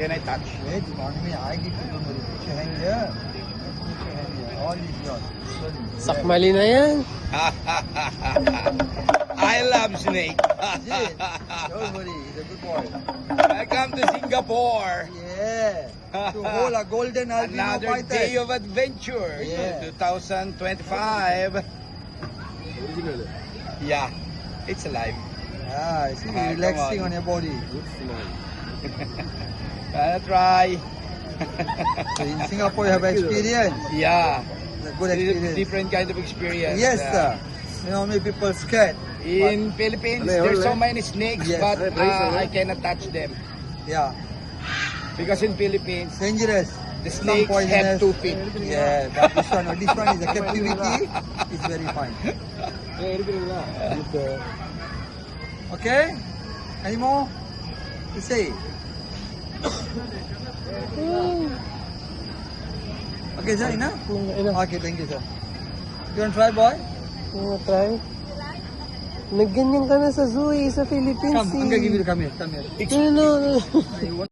Can I touch? Wait, economy, I give you, don't worry. Put your hand here. Put your hand here. All is yours. Slowly. Sakmali na yan. I love snake. Yes. Don't worry, he's a good boy. Welcome to Singapore. Yeah. To hold a golden albino Another python. day of adventure. Yeah. 2025. Yeah, it's alive. Ah, see, Ah, relaxing come on your body. Wanna try? So in Singapore, you have experience. Yeah. A good experience. Different kind of experience. Yes, sir. You know, many people scared. In Philippines, there's so many snakes, Yes. but I cannot touch them. Yeah. Because in Philippines, Dangerous. the Some snakes poisonous. have 2 feet. Yeah, but this one is a captivity. It's very fine. Okay? Any more to say? Okay, sir, enough? Okay, thank you, sir. You want to try, boy? Try. Nagganyan ka na sa zoo eh, sa Philippines. Come, I'm gonna give you the come here. Come here. No, no, no.